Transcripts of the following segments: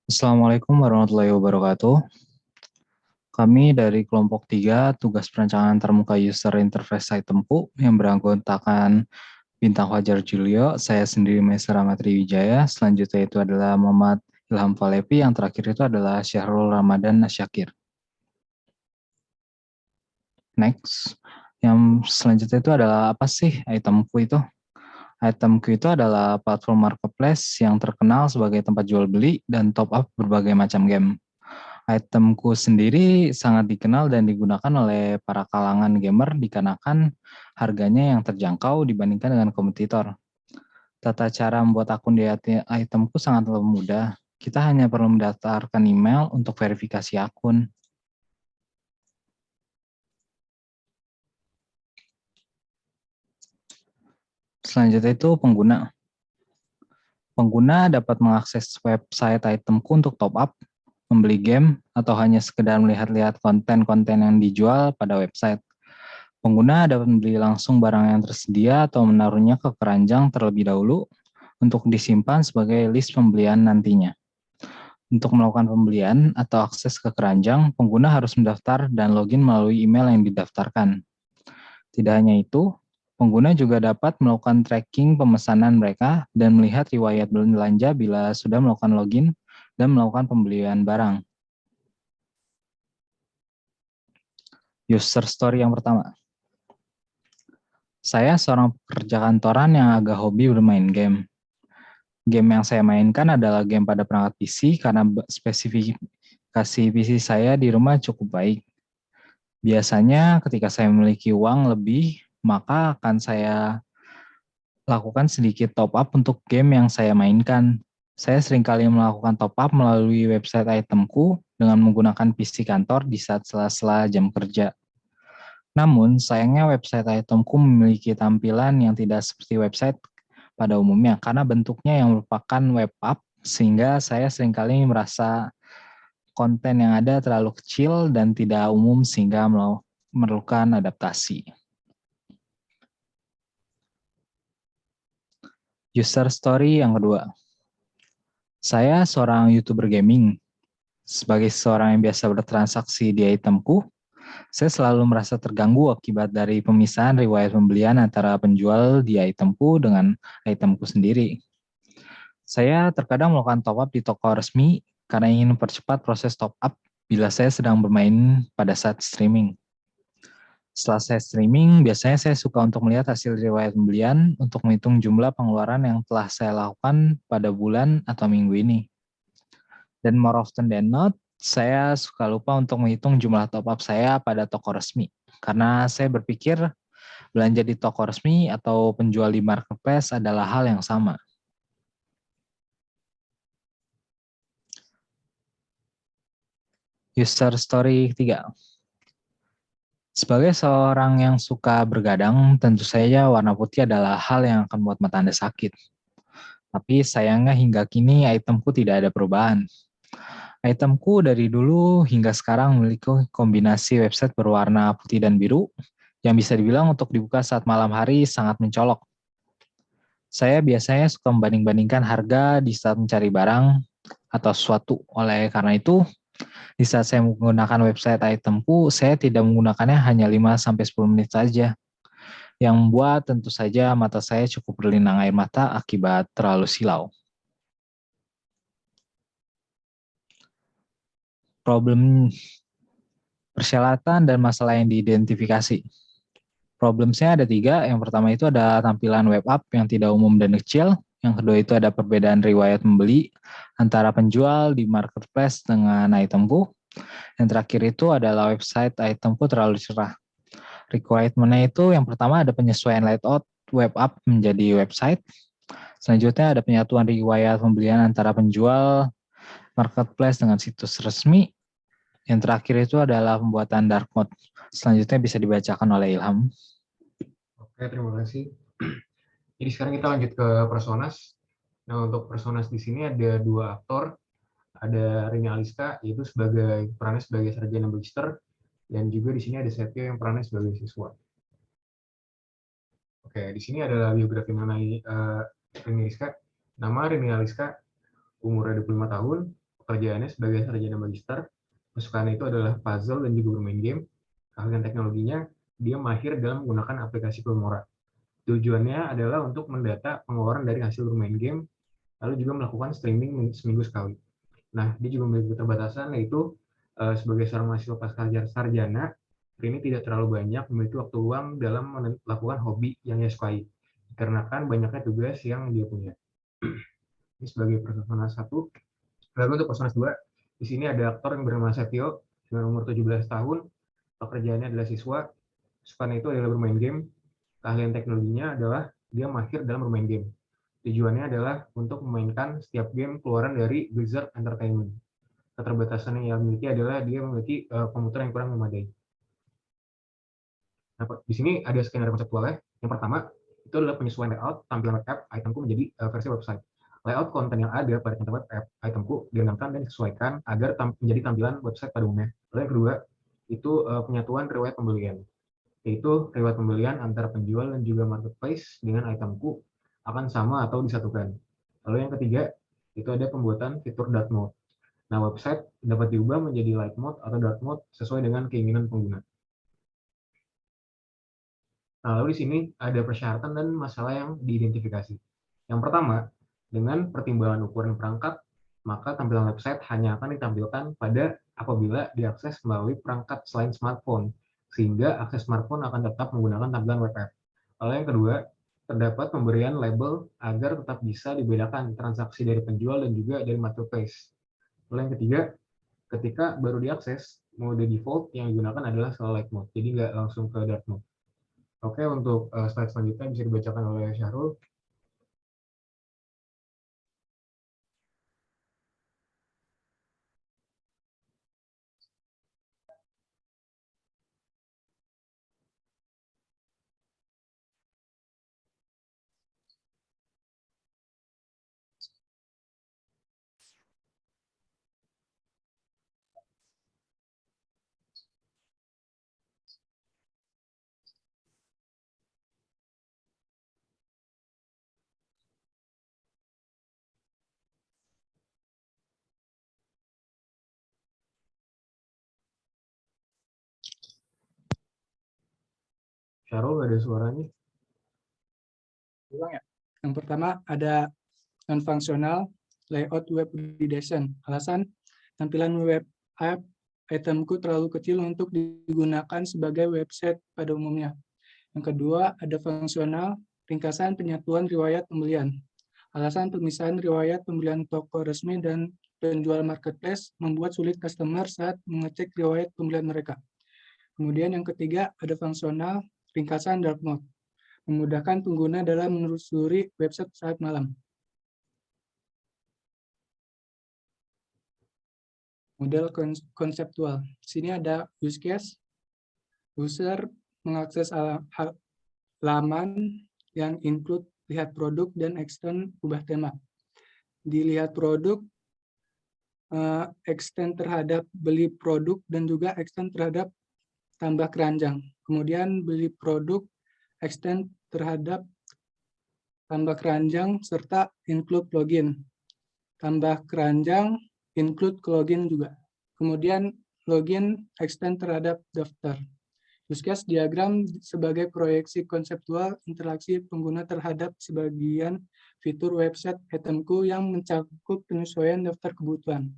Assalamualaikum warahmatullahi wabarakatuh. Kami dari kelompok 3, tugas perancangan termuka user interface itemku yang beranggotakan Bintang Fajar Julio, saya sendiri Maester Amatri Wijaya, selanjutnya itu adalah Muhammad Ilham Falepi, yang terakhir itu adalah Syahrul Ramadan Nasyakir. Next, yang selanjutnya itu adalah apa sih itemku itu? Itemku itu adalah platform marketplace yang terkenal sebagai tempat jual beli dan top up berbagai macam game. Itemku sendiri sangat dikenal dan digunakan oleh para kalangan gamer dikarenakan harganya yang terjangkau dibandingkan dengan kompetitor. Tata cara membuat akun di itemku sangat mudah. Kita hanya perlu mendaftarkan email untuk verifikasi akun. Selanjutnya itu pengguna. Pengguna dapat mengakses website itemku untuk top up, membeli game, atau hanya sekedar melihat-lihat konten-konten yang dijual pada website. Pengguna dapat membeli langsung barang yang tersedia atau menaruhnya ke keranjang terlebih dahulu untuk disimpan sebagai list pembelian nantinya. Untuk melakukan pembelian atau akses ke keranjang, pengguna harus mendaftar dan login melalui email yang didaftarkan. Tidak hanya itu, pengguna juga dapat melakukan tracking pemesanan mereka dan melihat riwayat belanja bila sudah melakukan login dan melakukan pembelian barang. User story yang pertama. Saya seorang pekerja kantoran yang agak hobi bermain game. Game yang saya mainkan adalah game pada perangkat PC karena spesifikasi PC saya di rumah cukup baik. Biasanya ketika saya memiliki uang lebih, maka akan saya lakukan sedikit top up untuk game yang saya mainkan. Saya seringkali melakukan top up melalui website itemku dengan menggunakan PC kantor di saat sela-sela jam kerja. Namun, sayangnya website itemku memiliki tampilan yang tidak seperti website pada umumnya karena bentuknya yang merupakan web app, sehingga saya seringkali merasa konten yang ada terlalu kecil dan tidak umum sehingga memerlukan adaptasi. User story yang kedua. Saya seorang YouTuber gaming. Sebagai seorang yang biasa bertransaksi di itemku, saya selalu merasa terganggu akibat dari pemisahan riwayat pembelian antara penjual di itemku dengan itemku sendiri. Saya terkadang melakukan top up di toko resmi karena ingin mempercepat proses top up bila saya sedang bermain pada saat streaming. Setelah saya streaming, biasanya saya suka untuk melihat hasil riwayat pembelian untuk menghitung jumlah pengeluaran yang telah saya lakukan pada bulan atau minggu ini. Dan more often than not, saya suka lupa untuk menghitung jumlah top up saya pada toko resmi. Karena saya berpikir belanja di toko resmi atau penjual di marketplace adalah hal yang sama. User story ketiga. Sebagai seorang yang suka bergadang, tentu saja warna putih adalah hal yang akan membuat mata Anda sakit. Tapi sayangnya hingga kini itemku tidak ada perubahan. Itemku dari dulu hingga sekarang memiliki kombinasi website berwarna putih dan biru yang bisa dibilang untuk dibuka saat malam hari sangat mencolok. Saya biasanya suka membanding-bandingkan harga di saat mencari barang atau sesuatu. Oleh karena itu, di saat saya menggunakan website itemku, saya tidak menggunakannya hanya 5-10 menit saja. Yang membuat tentu saja mata saya cukup berlinang air mata akibat terlalu silau. Problem persyaratan dan masalah yang diidentifikasi. Problemnya ada 3. Yang pertama itu ada tampilan web app yang tidak umum dan kecil. Yang kedua itu ada perbedaan riwayat membeli antara penjual di marketplace dengan itemku. Yang terakhir itu adalah website itemku terlalu cerah. Requirement-nya itu yang pertama ada penyesuaian layout web app menjadi website. Selanjutnya ada penyatuan riwayat pembelian antara penjual marketplace dengan situs resmi. Yang terakhir itu adalah pembuatan dark mode. Selanjutnya bisa dibacakan oleh Ilham. Oke, terima kasih. Jadi sekarang kita lanjut ke personas. Nah, untuk personas di sini ada 2 aktor. Ada Rini Aliska, yaitu perannya sebagai sarjana magister, dan juga di sini ada Setio yang perannya sebagai siswa. Oke, di sini adalah biografi mengenai Rini Aliska. Nama Rini Aliska, umurnya 25 tahun, pekerjaannya sebagai sarjana magister, kesukaannya itu adalah puzzle dan juga bermain game. Keahlian teknologinya, dia mahir dalam menggunakan aplikasi Filmora. Tujuannya adalah untuk mendata pengeluaran dari hasil bermain game, lalu juga melakukan streaming seminggu sekali. Nah, dia juga memiliki keterbatasan, yaitu sebagai seorang mahasiswa pasca sarjana, ini tidak terlalu banyak memiliki waktu luang dalam melakukan hobi yang dia sukai, dikarenakan banyaknya tugas yang dia punya. Ini sebagai personas 1. Lalu untuk personas 2, di sini ada aktor yang bernama Setio, dengan umur 17 tahun, pekerjaannya adalah siswa, sukanya itu adalah bermain game, keahlian teknologinya adalah dia mahir dalam bermain game. Tujuannya adalah untuk memainkan setiap game keluaran dari Blizzard Entertainment. Keterbatasan yang dia miliki adalah dia memiliki komputer yang kurang memadai. Nah, di sini ada skenario konseptualnya. Yang pertama, itu adalah penyesuaian layout tampilan web app itemku menjadi versi website. Layout konten yang ada pada content web app itemku dianamkan dan disesuaikan agar menjadi tampilan website pada umumnya. Lalu yang kedua, itu penyatuan riwayat pembelian, yaitu riwayat pembelian antara penjual dan juga marketplace dengan itemku akan sama atau disatukan. Lalu yang ketiga, itu ada pembuatan fitur dark mode. Nah, website dapat diubah menjadi light mode atau dark mode sesuai dengan keinginan pengguna. Nah, lalu di sini ada persyaratan dan masalah yang diidentifikasi. Yang pertama, dengan pertimbangan ukuran perangkat, maka tampilan website hanya akan ditampilkan pada apabila diakses melalui perangkat selain smartphone, sehingga akses smartphone akan tetap menggunakan tampilan web app. Lalu yang kedua, terdapat pemberian label agar tetap bisa dibedakan transaksi dari penjual dan juga dari marketplace. Lalu yang ketiga, ketika baru diakses, mode default yang digunakan adalah selalu light mode, jadi nggak langsung ke dark mode. Oke, untuk slide selanjutnya bisa dibacakan oleh Syahrul. Syahrul, nggak ada suaranya. Ulang ya. Yang pertama ada non-functional layout web redesign. Alasan tampilan web app itemku terlalu kecil untuk digunakan sebagai website pada umumnya. Yang kedua ada fungsional ringkasan penyatuan riwayat pembelian. Alasan pemisahan riwayat pembelian toko resmi dan penjual marketplace membuat sulit customer saat mengecek riwayat pembelian mereka. Kemudian yang ketiga ada fungsional ringkasan dark mode, memudahkan pengguna dalam menelusuri website saat malam. Model konseptual. Di sini ada use case, user mengakses halaman yang include lihat produk dan extend ubah tema. Dilihat produk, extend terhadap beli produk dan juga extend terhadap tambah keranjang. Kemudian beli produk, extend terhadap tambah keranjang serta include login. Tambah keranjang, include login juga. Kemudian login, extend terhadap daftar. Use case diagram sebagai proyeksi konseptual interaksi pengguna terhadap sebagian fitur website itemku yang mencakup penyesuaian daftar kebutuhan.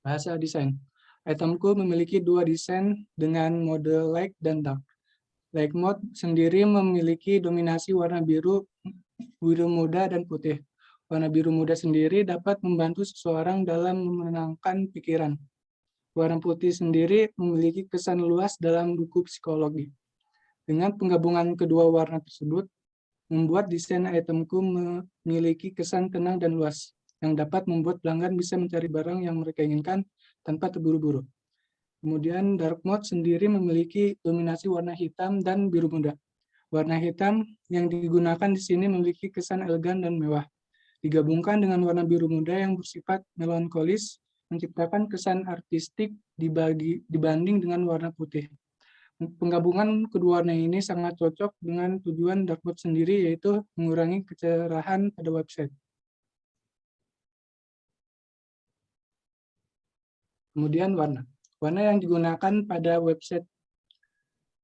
Bahasa desain. Itemku memiliki dua desain dengan mode light dan dark. Light mode sendiri memiliki dominasi warna biru muda, dan putih. Warna biru muda sendiri dapat membantu seseorang dalam menenangkan pikiran. Warna putih sendiri memiliki kesan luas dalam buku psikologi. Dengan penggabungan kedua warna tersebut, membuat desain itemku memiliki kesan tenang dan luas, yang dapat membuat pelanggan bisa mencari barang yang mereka inginkan tanpa terburu-buru. Kemudian dark mode sendiri memiliki dominasi warna hitam dan biru muda. Warna hitam yang digunakan di sini memiliki kesan elegan dan mewah. Digabungkan dengan warna biru muda yang bersifat melankolis, menciptakan kesan artistik dibanding dengan warna putih. Penggabungan kedua warna ini sangat cocok dengan tujuan dark mode sendiri, yaitu mengurangi kecerahan pada website. Kemudian warna. Warna yang digunakan pada website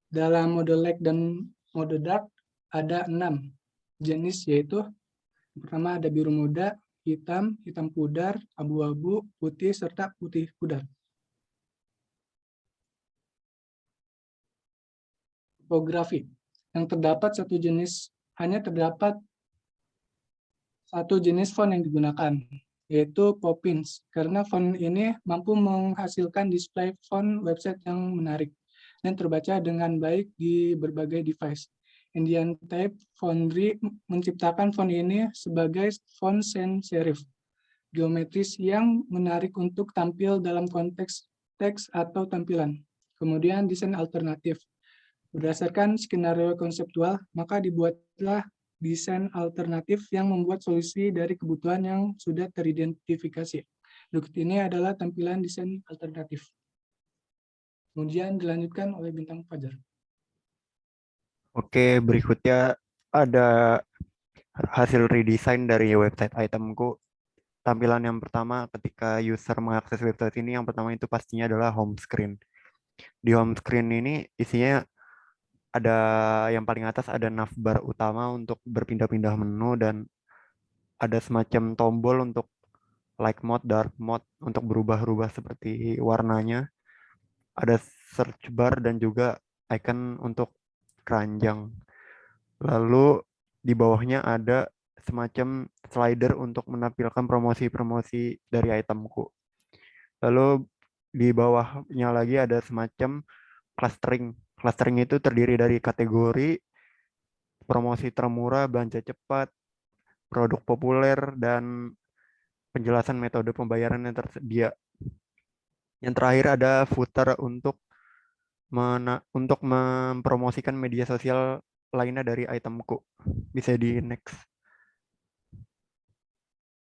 dalam mode light dan mode dark ada 6 jenis, yaitu pertama ada biru muda, hitam, hitam pudar, abu-abu, putih, serta putih pudar. Tipografi. Yang terdapat hanya terdapat satu jenis font yang digunakan, yaitu Poppins, karena font ini mampu menghasilkan display font website yang menarik dan terbaca dengan baik di berbagai device. Indian Type Foundry menciptakan font ini sebagai font sans serif, geometris yang menarik untuk tampil dalam konteks teks atau tampilan. Kemudian desain alternatif. Berdasarkan skenario konseptual, maka dibuatlah desain alternatif yang membuat solusi dari kebutuhan yang sudah teridentifikasi. Berikut ini adalah tampilan desain alternatif. Kemudian dilanjutkan oleh Bintang Fajar. Oke, berikutnya ada hasil redesign dari website itemku. Tampilan yang pertama ketika user mengakses website ini, yang pertama itu pastinya adalah home screen. Di home screen ini isinya ada yang paling atas ada navbar utama untuk berpindah-pindah menu dan ada semacam tombol untuk light mode, dark mode untuk berubah-ubah seperti warnanya. Ada search bar dan juga icon untuk keranjang. Lalu di bawahnya ada semacam slider untuk menampilkan promosi-promosi dari itemku. Lalu di bawahnya lagi ada semacam clustering. Clustering itu terdiri dari kategori, promosi termurah, belanja cepat, produk populer, dan penjelasan metode pembayaran yang tersedia. Yang terakhir ada footer untuk mempromosikan media sosial lainnya dari itemku. Bisa di next.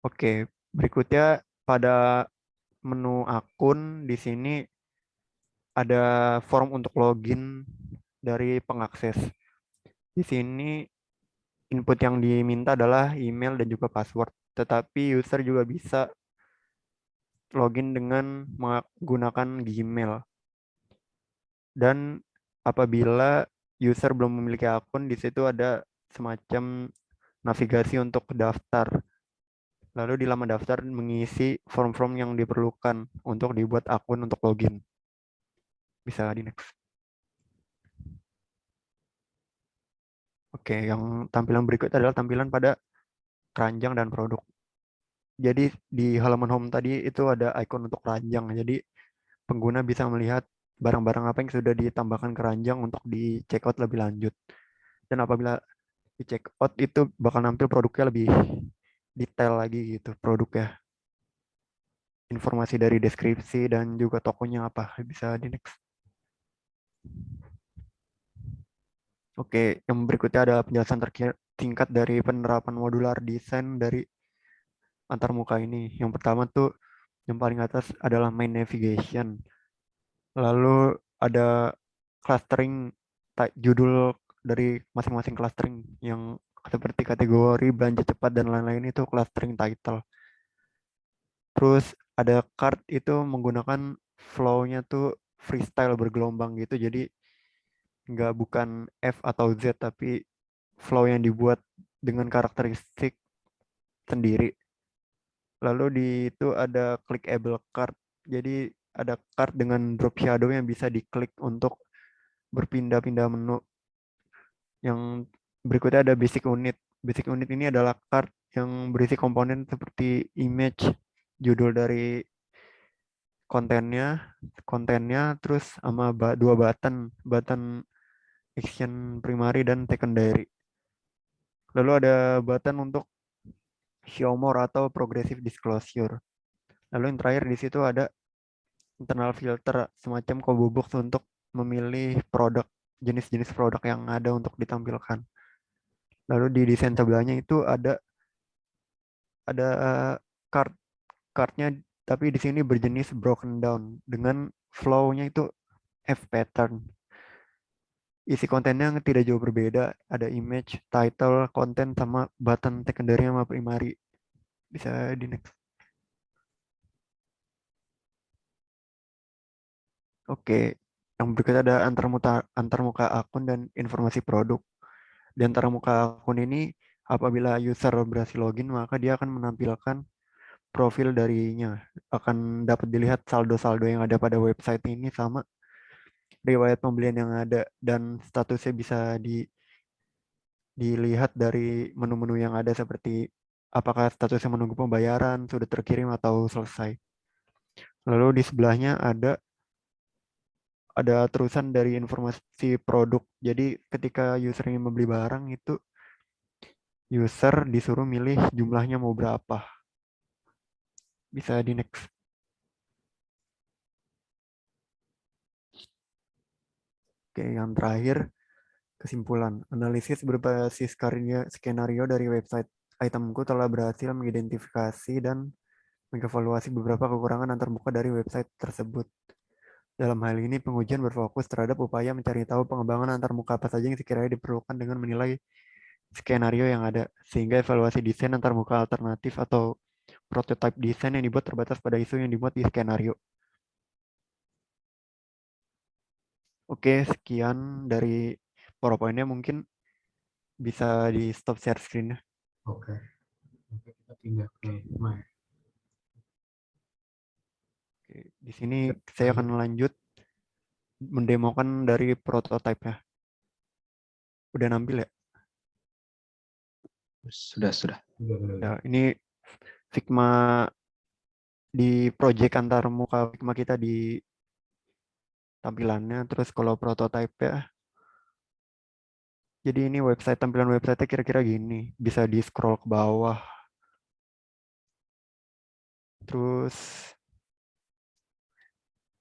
Oke, berikutnya pada menu akun di sini ada form untuk login dari pengakses. Di sini input yang diminta adalah email dan juga password, tetapi user juga bisa login dengan menggunakan Gmail. Dan apabila user belum memiliki akun, di situ ada semacam navigasi untuk daftar. Lalu di laman daftar mengisi form-form yang diperlukan untuk dibuat akun untuk login. Bisa di next. Oke, yang tampilan berikut adalah tampilan pada keranjang dan produk. Jadi di halaman home tadi itu ada icon untuk keranjang. Jadi pengguna bisa melihat barang-barang apa yang sudah ditambahkan keranjang untuk di check out lebih lanjut. Dan apabila di check out itu bakal nampil produknya lebih detail lagi gitu produknya. Informasi dari deskripsi dan juga tokonya apa. Bisa di next. Oke, yang berikutnya ada penjelasan singkat dari penerapan modular design dari antarmuka ini. Yang pertama tuh yang paling atas adalah main navigation. Lalu ada clustering judul dari masing-masing clustering yang seperti kategori, belanja cepat, dan lain-lain itu clustering title. Terus ada card itu menggunakan flow-nya tuh freestyle bergelombang gitu. Jadi bukan F atau Z, tapi flow yang dibuat dengan karakteristik sendiri. Lalu di itu ada clickable card. Jadi ada card dengan drop shadow yang bisa diklik untuk berpindah-pindah menu. Yang berikutnya ada basic unit. Basic unit ini adalah card yang berisi komponen seperti image, judul dari kontennya, terus sama dua button action primary dan secondary. Lalu ada button untuk show more atau progressive disclosure. Lalu yang terakhir di situ ada internal filter, semacam combo box untuk memilih jenis-jenis produk yang ada untuk ditampilkan. Lalu di desain sebelahnya itu ada cardnya, tapi di sini berjenis broken down dengan flow-nya itu F pattern. Isi kontennya tidak jauh berbeda, ada image, title, konten, sama button secondary sama primary. Bisa di next. Oke, yang berikutnya ada antarmuka akun dan informasi produk. Di antarmuka akun ini, apabila user berhasil login, maka dia akan menampilkan profil darinya. Akan dapat dilihat saldo-saldo yang ada pada website ini sama riwayat pembelian yang ada, dan statusnya bisa dilihat dari menu-menu yang ada seperti apakah statusnya menunggu pembayaran, sudah terkirim atau selesai. Lalu di sebelahnya ada terusan dari informasi produk. Jadi ketika user ingin membeli barang itu user disuruh milih jumlahnya mau berapa. Bisa di next. Oke, yang terakhir kesimpulan. Analisis berbasis skenario dari website itemku telah berhasil mengidentifikasi dan mengevaluasi beberapa kekurangan antarmuka dari website tersebut. Dalam hal ini, pengujian berfokus terhadap upaya mencari tahu pengembangan antarmuka apa saja yang sekiranya diperlukan dengan menilai skenario yang ada, sehingga evaluasi desain antarmuka alternatif atau prototype desain yang dibuat terbatas pada isu yang dimuat di skenario. Oke, sekian dari PowerPoint-nya, mungkin bisa di stop share screen-nya. Oke. Oke, kita pindah ke Maya. Oke, di sini saya akan lanjut mendemokan dari prototype-nya. Udah nampil ya? Sudah. Udah. Ya, ini Figma di project antarmuka Figma kita di tampilannya. Terus kalau prototype ya, jadi ini tampilan website kira-kira gini. Bisa di scroll ke bawah. Terus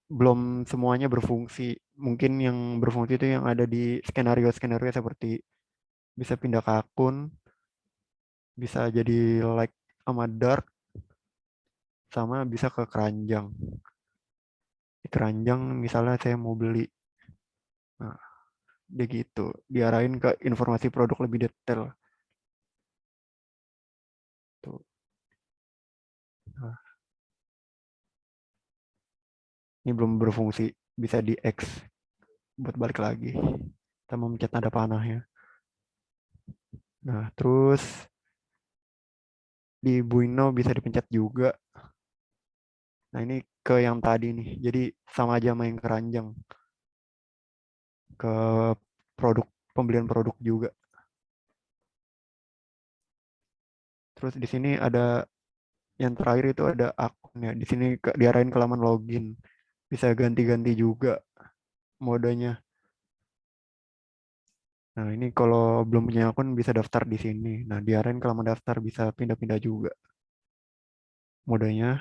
belum semuanya berfungsi. Mungkin yang berfungsi itu yang ada di skenario-skenario seperti bisa pindah ke akun, bisa jadi like sama dark, sama bisa ke keranjang. Di keranjang misalnya saya mau beli. Nah, dia gitu. Diarahin ke informasi produk lebih detail. Tuh. Nah, ini belum berfungsi. Bisa di X buat balik lagi. Kita mau mencet nada panahnya. Nah, terus di Buino bisa dipencet juga. Nah, ini ke yang tadi nih. Jadi sama aja main keranjang. Ke pembelian produk juga. Terus di sini ada yang terakhir itu ada akun ya. Di sini diarahin ke laman login. Bisa ganti-ganti juga modenya. Nah, ini kalau belum punya akun bisa daftar di sini. Nah, diarahin ke laman daftar, bisa pindah-pindah juga modenya.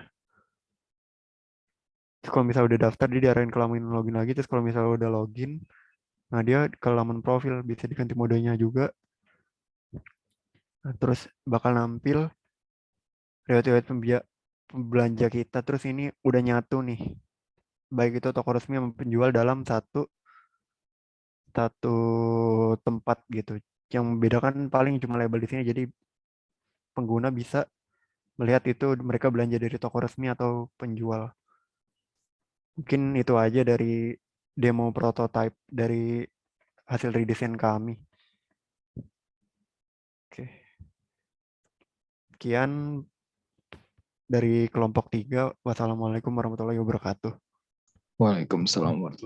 Terus kalau misalnya udah daftar, dia diarahin ke laman login lagi. Terus kalau misalnya udah login, nah dia ke laman profil, bisa diganti modenya juga. Nah, terus bakal nampil riwayat pembelanja kita. Terus ini udah nyatu nih. Baik itu toko resmi sama penjual dalam satu tempat gitu. Yang membedakan paling cuma label di sini, jadi pengguna bisa melihat itu mereka belanja dari toko resmi atau penjual. Mungkin itu aja dari demo prototype dari hasil redesign kami. Oke. Sekian dari kelompok 3. Wassalamualaikum warahmatullahi wabarakatuh. Waalaikumsalam warahmatullahi wabarakatuh.